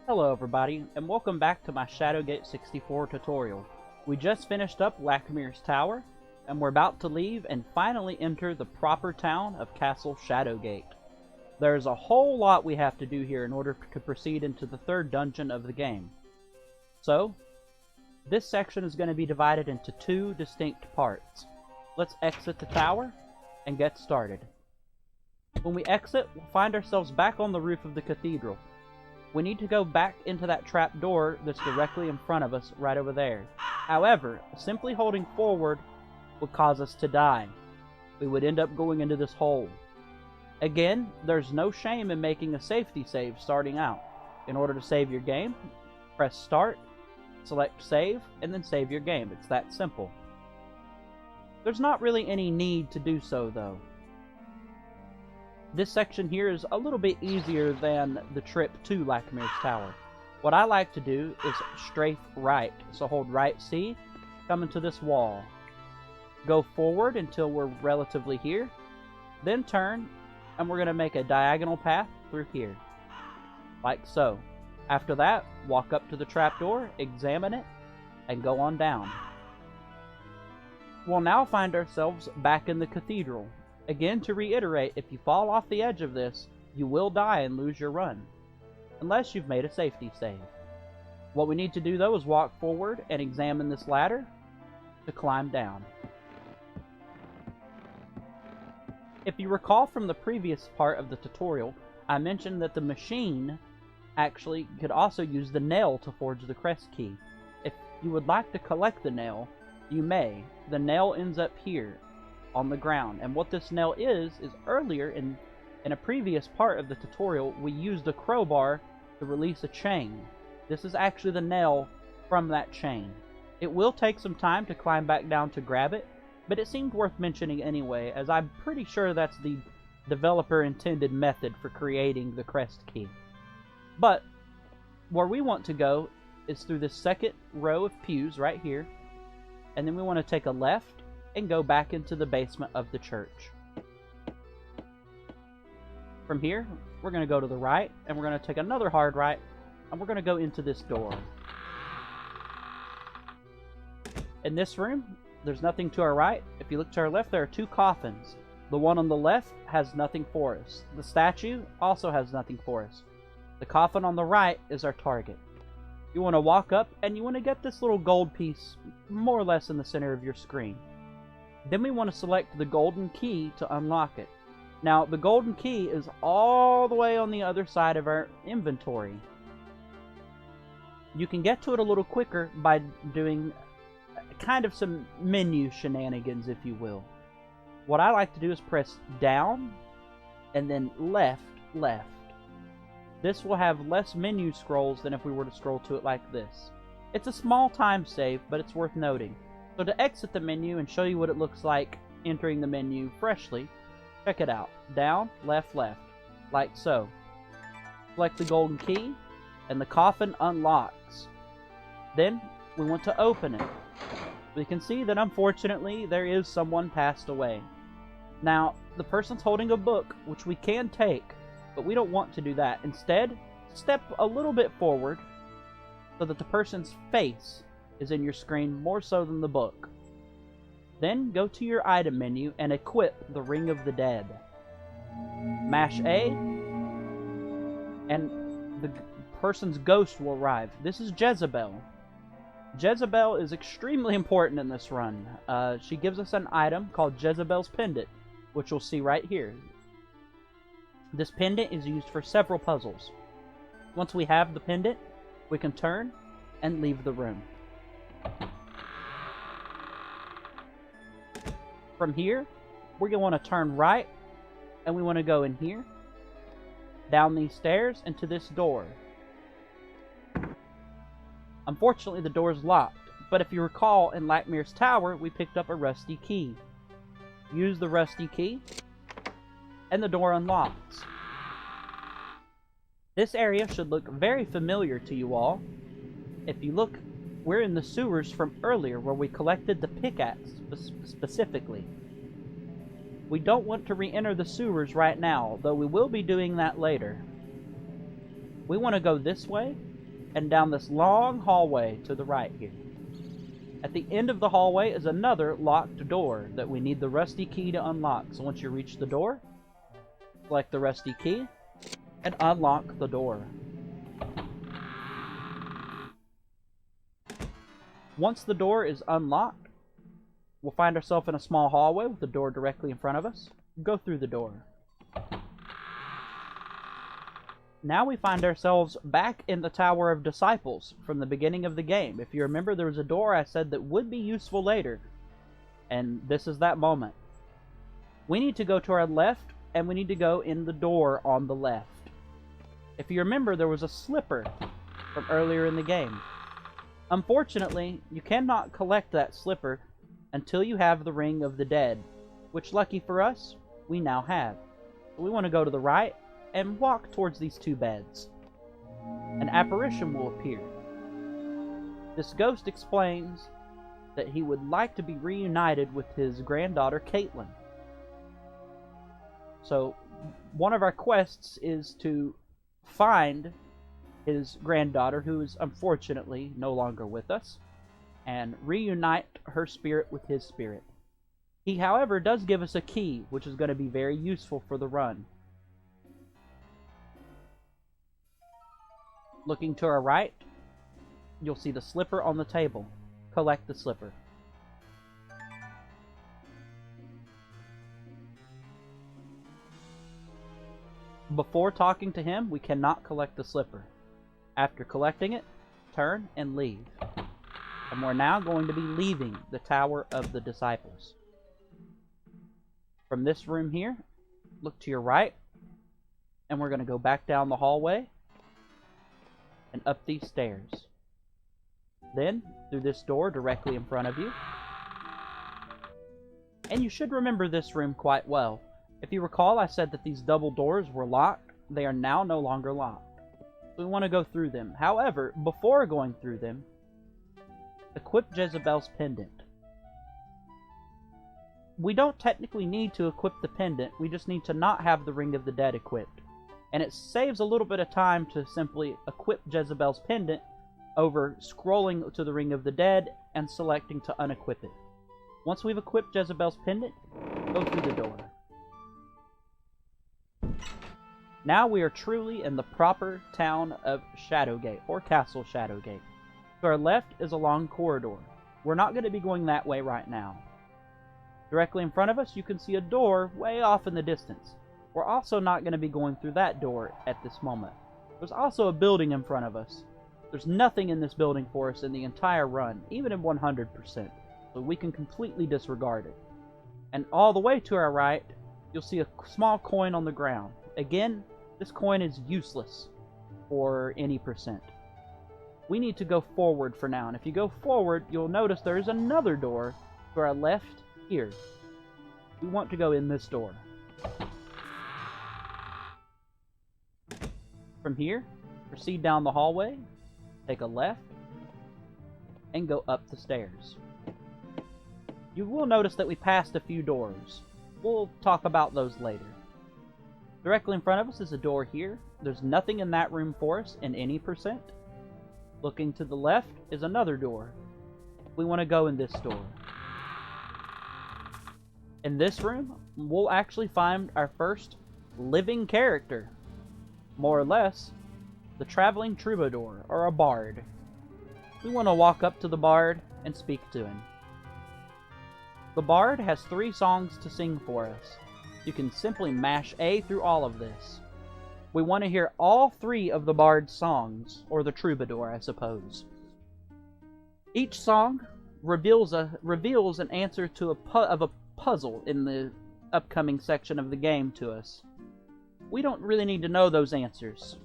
Hello everybody, and welcome back to my Shadowgate 64 tutorial. We just finished up Lakmir's Tower, and we're about to leave and finally enter the proper town of Castle Shadowgate. There's a whole lot we have to do here in order to proceed into the third dungeon of the game. So, this section is going to be divided into two distinct parts. Let's exit the tower and get started. When we exit, we'll find ourselves back on the roof of the cathedral. We need to go back into that trap door that's directly in front of us, right over there. However, simply holding forward would cause us to die. We would end up going into this hole. Again, there's no shame in making a safety save starting out. In order to save your game, press start, select save, and then save your game. It's that simple. There's not really any need to do so though. This section here is a little bit easier than the trip to Lakmir's Tower. What I like to do is strafe right. So hold right C, come into this wall. Go forward until we're relatively here. Then turn, and we're going to make a diagonal path through here. Like so. After that, walk up to the trapdoor, examine it, and go on down. We'll now find ourselves back in the cathedral. Again, to reiterate, if you fall off the edge of this, you will die and lose your run, unless you've made a safety save. What we need to do, though, is walk forward and examine this ladder to climb down. If you recall from the previous part of the tutorial, I mentioned that the machine actually could also use the nail to forge the crest key. If you would like to collect the nail, you may. The nail ends up here on the ground, and what this nail is earlier in a previous part of the tutorial we used a crowbar to release a chain. This is actually the nail from that chain. It will take some time to climb back down to grab it, but it seemed worth mentioning anyway, as I'm pretty sure that's the developer intended method for creating the crest key. But where we want to go is through this second row of pews right here, and then we want to take a left and go back into the basement of the church. From here, we're going to go to the right, and we're going to take another hard right, and we're going to go into this door. In this room, there's nothing to our right. If you look to our left, there are two coffins. The one on the left has nothing for us. The statue also has nothing for us. The coffin on the right is our target. You want to walk up, and you want to get this little gold piece more or less in the center of your screen. Then we want to select the golden key to unlock it. Now, the golden key is all the way on the other side of our inventory. You can get to it a little quicker by doing kind of some menu shenanigans, if you will. What I like to do is press down and then left, left. This will have less menu scrolls than if we were to scroll to it like this. It's a small time save, but it's worth noting. So to exit the menu and show you what it looks like entering the menu freshly, check it out. Down, left, left. Like so. Select the golden key, and the coffin unlocks. Then, we want to open it. We can see that unfortunately, there is someone passed away. Now, the person's holding a book, which we can take, but we don't want to do that. Instead, step a little bit forward so that the person's face is in your screen more so than the book. Then go to your item menu and equip the Ring of the Dead. Mash A, and the person's ghost will arrive. This is Jezibel. Jezibel is extremely important in this run. She gives us an item called Jezibel's Pendant, which you'll see right here. This pendant is used for several puzzles. Once we have the pendant, we can turn and leave the room. From here, we're going to want to turn right, and we want to go in here, down these stairs, and to this door. Unfortunately, the door is locked, but if you recall, in Lakmir's Tower, we picked up a rusty key. Use the rusty key, and the door unlocks. This area should look very familiar to you all. If you look, we're in the sewers from earlier where we collected the pickaxe specifically. We don't want to re-enter the sewers right now, though we will be doing that later. We want to go this way and down this long hallway to the right here. At the end of the hallway is another locked door that we need the rusty key to unlock. So once you reach the door, select the rusty key and unlock the door. Once the door is unlocked, we'll find ourselves in a small hallway with the door directly in front of us. Go through the door. Now we find ourselves back in the Tower of Disciples from the beginning of the game. If you remember, there was a door I said that would be useful later, and this is that moment. We need to go to our left, and we need to go in the door on the left. If you remember, there was a slipper from earlier in the game. Unfortunately, you cannot collect that slipper until you have the Ring of the Dead, which, lucky for us, we now have. So we want to go to the right and walk towards these two beds. An apparition will appear. This ghost explains that he would like to be reunited with his granddaughter, Caitlin. So, one of our quests is to find his granddaughter, who is unfortunately no longer with us, and reunite her spirit with his spirit. He, however, does give us a key, which is going to be very useful for the run. Looking to our right, you'll see the slipper on the table. Collect the slipper. Before talking to him, we cannot collect the slipper. After collecting it, turn and leave. And we're now going to be leaving the Tower of the Disciples. From this room here, look to your right, and we're going to go back down the hallway and up these stairs. Then, through this door directly in front of you. And you should remember this room quite well. If you recall, I said that these double doors were locked. They are now no longer locked. We want to go through them. However, before going through them, equip Jezibel's pendant. We don't technically need to equip the pendant. We just need to not have the Ring of the Dead equipped. And it saves a little bit of time to simply equip Jezibel's pendant over scrolling to the Ring of the Dead and selecting to unequip it. Once we've equipped Jezibel's pendant, go through the door. Now we are truly in the proper town of Shadowgate, or Castle Shadowgate. To our left is a long corridor. We're not going to be going that way right now. Directly in front of us, you can see a door way off in the distance. We're also not going to be going through that door at this moment. There's also a building in front of us. There's nothing in this building for us in the entire run, even in 100%, so we can completely disregard it. And all the way to our right, you'll see a small coin on the ground. Again, this coin is useless for any percent. We need to go forward for now, and if you go forward, you'll notice there is another door to our left here. We want to go in this door. From here, proceed down the hallway, take a left, and go up the stairs. You will notice that we passed a few doors. We'll talk about those later. Directly in front of us is a door here. There's nothing in that room for us in any percent. Looking to the left is another door. We want to go in this door. In this room, we'll actually find our first living character. More or less, the traveling troubadour, or a bard. We want to walk up to the bard and speak to him. The bard has 3 songs to sing for us. You can simply mash A through all of this. We want to hear all 3 of the bard's songs, or the troubadour, I suppose. Each song reveals an answer to a puzzle in the upcoming section of the game to us. We don't really need to know those answers.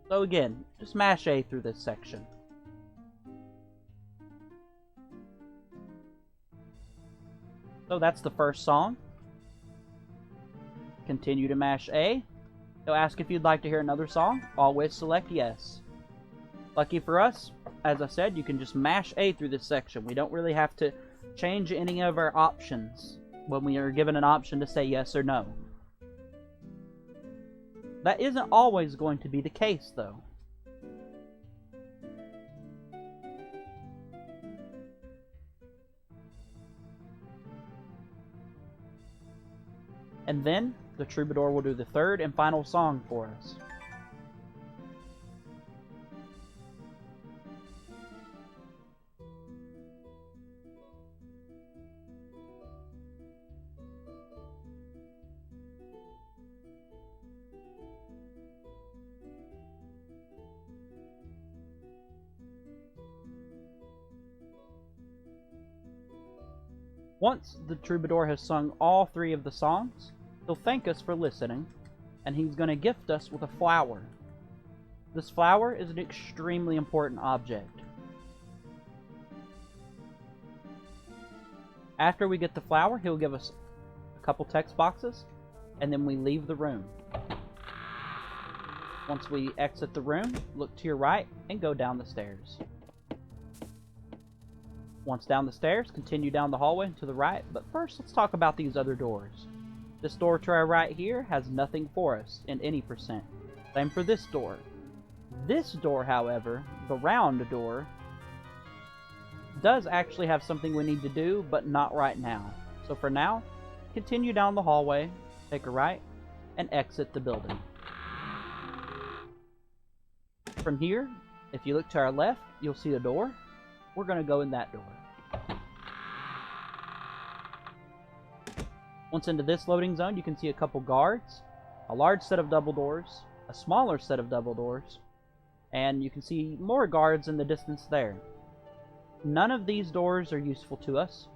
So again, just mash A through this section. So that's the first song. Continue to mash A. It'll ask if you'd like to hear another song. Always select yes. Lucky for us, as I said, you can just mash A through this section. We don't really have to change any of our options when we are given an option to say yes or no. That isn't always going to be the case, though. And then the troubadour will do the third and final song for us. Once the troubadour has sung all 3 of the songs, he'll thank us for listening, and he's going to gift us with a flower. This flower is an extremely important object. After we get the flower, he'll give us a couple text boxes, and then we leave the room. Once we exit the room, look to your right and go down the stairs. Once down the stairs, continue down the hallway to the right, but first let's talk about these other doors. This door to our right here has nothing for us in any percent. Same for this door. This door, however, the round door, does actually have something we need to do, but not right now. So for now, continue down the hallway, take a right, and exit the building. From here, if you look to our left, you'll see a door. We're going to go in that door. Once into this loading zone, you can see a couple guards, a large set of double doors, a smaller set of double doors, and you can see more guards in the distance there. None of these doors are useful to us,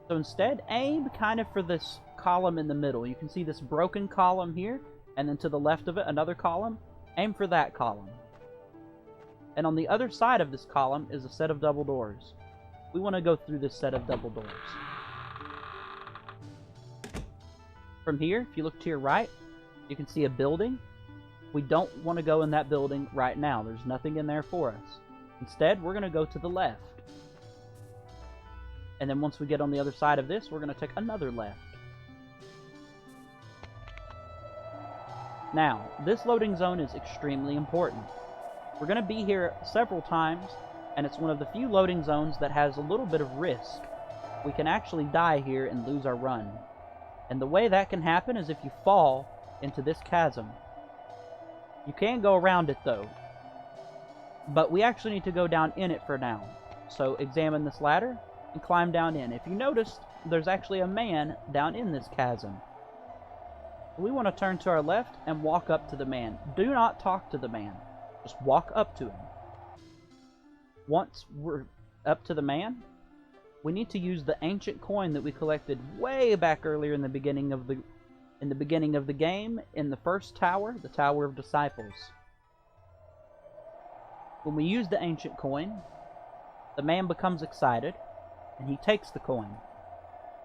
so instead aim kind of for this column in the middle. You can see this broken column here, and then to the left of it another column. Aim for that column. And on the other side of this column is a set of double doors. We want to go through this set of double doors. From here, if you look to your right, you can see a building. We don't want to go in that building right now. There's nothing in there for us. Instead, we're going to go to the left. And then once we get on the other side of this, we're going to take another left. Now, this loading zone is extremely important. We're going to be here several times, and it's one of the few loading zones that has a little bit of risk. We can actually die here and lose our run. And the way that can happen is if you fall into this chasm. You can go around it though, but we actually need to go down in it for now. So examine this ladder and climb down in. If you noticed, there's actually a man down in this chasm. We want to turn to our left and walk up to the man. Do not talk to the man. Just walk up to him. Once we're up to the man, we need to use the ancient coin that we collected way back earlier in the beginning of the game in the first tower, the Tower of Disciples. When we use the ancient coin, the man becomes excited and he takes the coin.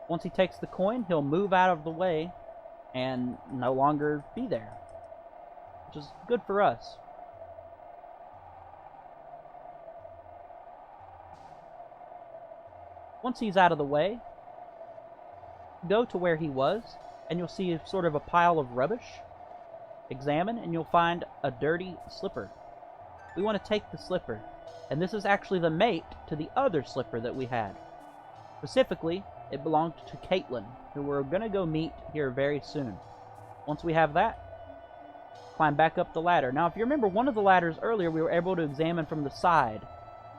Once he takes the coin, he'll move out of the way and no longer be there, which is good for us. Once he's out of the way, go to where he was, and you'll see sort of a pile of rubbish. Examine, and you'll find a dirty slipper. We want to take the slipper, and this is actually the mate to the other slipper that we had. Specifically, it belonged to Caitlin, who we're going to go meet here very soon. Once we have that, climb back up the ladder. Now, if you remember one of the ladders earlier, we were able to examine from the side.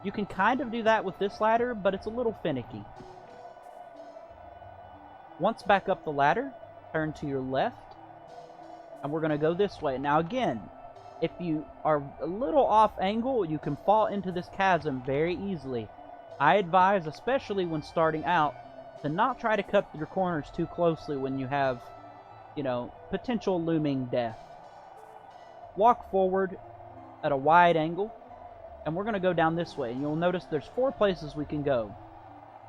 You can kind of do that with this ladder, but it's a little finicky. Once back up the ladder, turn to your left, and we're going to go this way. Now again, if you are a little off angle, you can fall into this chasm very easily. I advise, especially when starting out, to not try to cut your corners too closely when you have, potential looming death. Walk forward at a wide angle, and we're going to go down this way. And you'll notice there's 4 places we can go.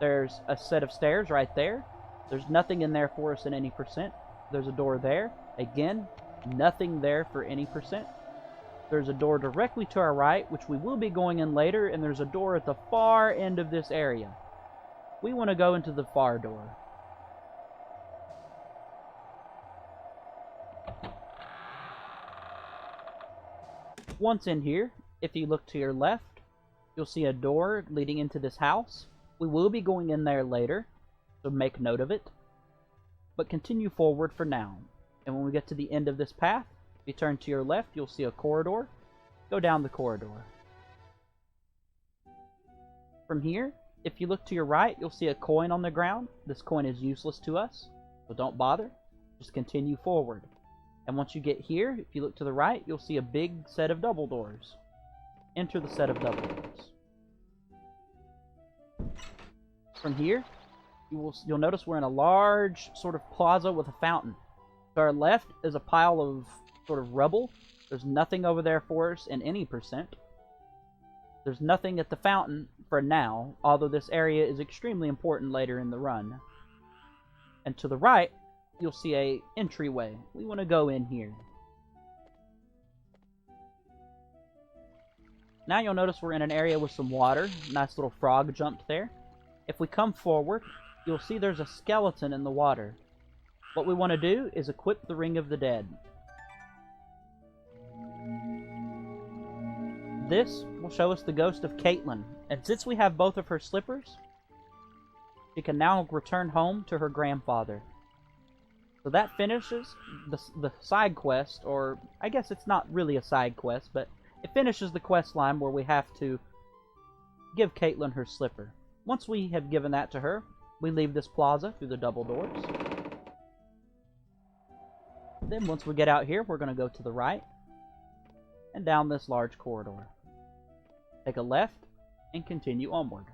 There's a set of stairs right there. There's nothing in there for us in any percent. There's a door there. Again, nothing there for any percent. There's a door directly to our right, which we will be going in later, and there's a door at the far end of this area. We want to go into the far door. Once in here, if you look to your left, you'll see a door leading into this house. We will be going in there later, so make note of it. but continue forward for now. And when we get to the end of this path, if you turn to your left, you'll see a corridor. Go down the corridor. From here, if you look to your right, you'll see a coin on the ground. This coin is useless to us, so don't bother. Just continue forward. And once you get here, if you look to the right, you'll see a big set of double doors. Enter the set of double doors. From here, you'll notice we're in a large sort of plaza with a fountain. To our left is a pile of sort of rubble. There's nothing over there for us in any percent. There's nothing at the fountain for now, although this area is extremely important later in the run. And to the right, you'll see a entryway. We want to go in here. Now you'll notice we're in an area with some water. Nice little frog jumped there. If we come forward, you'll see there's a skeleton in the water. What we want to do is equip the Ring of the Dead. This will show us the ghost of Caitlin, and since we have both of her slippers, she can now return home to her grandfather. So that finishes the side quest, or I guess it's not really a side quest, but it finishes the quest line where we have to give Caitlin her slipper. Once we have given that to her, we leave this plaza through the double doors. Then once we get out here, we're going to go to the right and down this large corridor. Take a left and continue onward.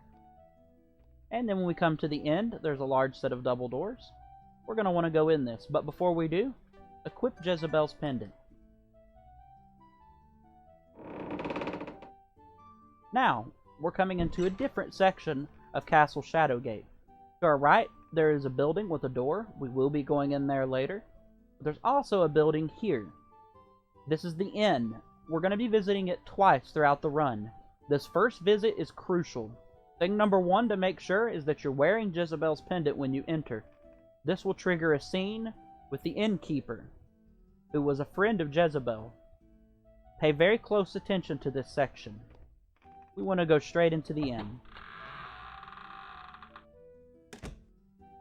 And then when we come to the end, there's a large set of double doors. We're going to want to go in this, but before we do, equip Jezibel's pendant. Now, we're coming into a different section of Castle Shadowgate. To our right, there is a building with a door. We will be going in there later. There's also a building here. This is the inn. We're going to be visiting it twice throughout the run. This first visit is crucial. Thing number one to make sure is that you're wearing Jezibel's pendant when you enter. This will trigger a scene with the innkeeper, who was a friend of Jezibel. Pay very close attention to this section. We want to go straight into the inn.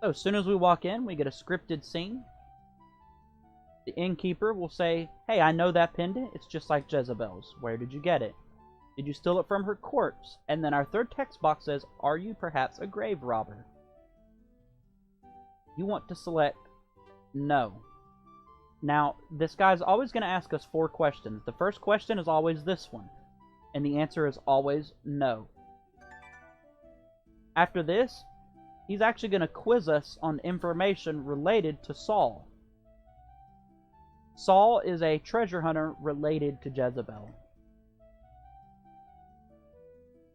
So as soon as we walk in, we get a scripted scene. The innkeeper will say, "Hey, I know that pendant. It's just like Jezibel's. Where did you get it? Did you steal it from her corpse?" And then our third text box says, "Are you perhaps a grave robber?" You want to select no. Now, this guy's always going to ask us 4 questions. The first question is always this one, and the answer is always no. After this, he's actually going to quiz us on information related to Saul. Saul is a treasure hunter related to Jezibel.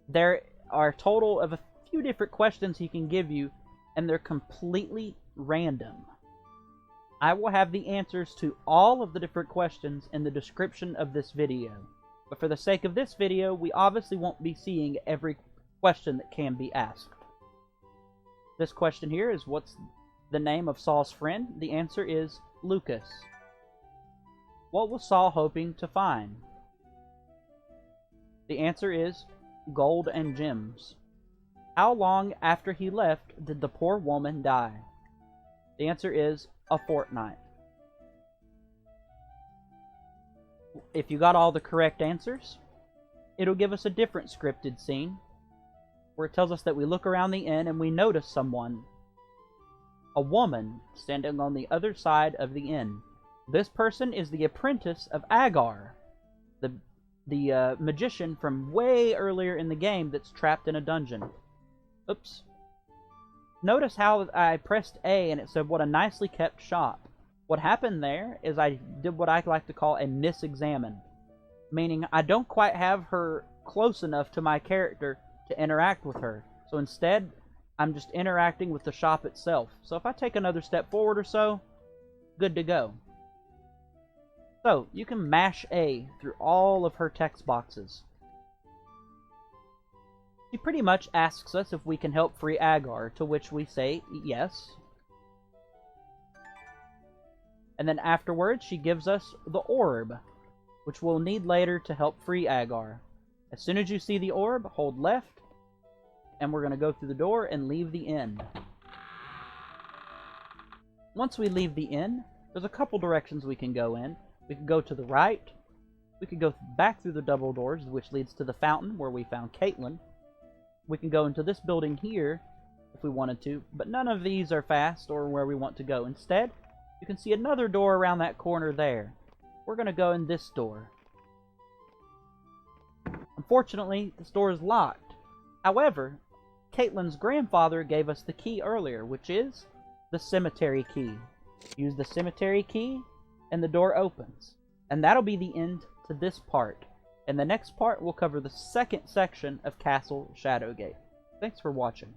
There are a total of a few different questions he can give you, and they're completely random. I will have the answers to all of the different questions in the description of this video. But for the sake of this video, we obviously won't be seeing every question that can be asked. This question here is, what's the name of Saul's friend? The answer is Lucas. What was Saul hoping to find? The answer is gold and gems. How long after he left did the poor woman die? The answer is a fortnight. If you got all the correct answers, it'll give us a different scripted scene where it tells us that we look around the inn and we notice someone, a woman, standing on the other side of the inn. This person is the apprentice of Agar, the magician from way earlier in the game that's trapped in a dungeon. Oops. Notice how I pressed A and it said, "What a nicely kept shop." What happened there is I did what I like to call a misexamine, meaning I don't quite have her close enough to my character to interact with her. So instead, I'm just interacting with the shop itself. So if I take another step forward or so, good to go. So you can mash A through all of her text boxes. She pretty much asks us if we can help free Agar, to which we say yes. And then afterwards, she gives us the orb, which we'll need later to help free Agar. As soon as you see the orb, hold left, and we're going to go through the door and leave the inn. Once we leave the inn, there's a couple directions we can go in. We can go to the right. We can go back through the double doors, which leads to the fountain where we found Caitlin. We can go into this building here if we wanted to, but none of these are fast or where we want to go. Instead, you can see another door around that corner there. We're going to go in this door. Unfortunately, this door is locked. However, Caitlin's grandfather gave us the key earlier, which is the cemetery key. Use the cemetery key, and the door opens. And that'll be the end to this part. In the next part, we'll cover the second section of Castle Shadowgate. Thanks for watching.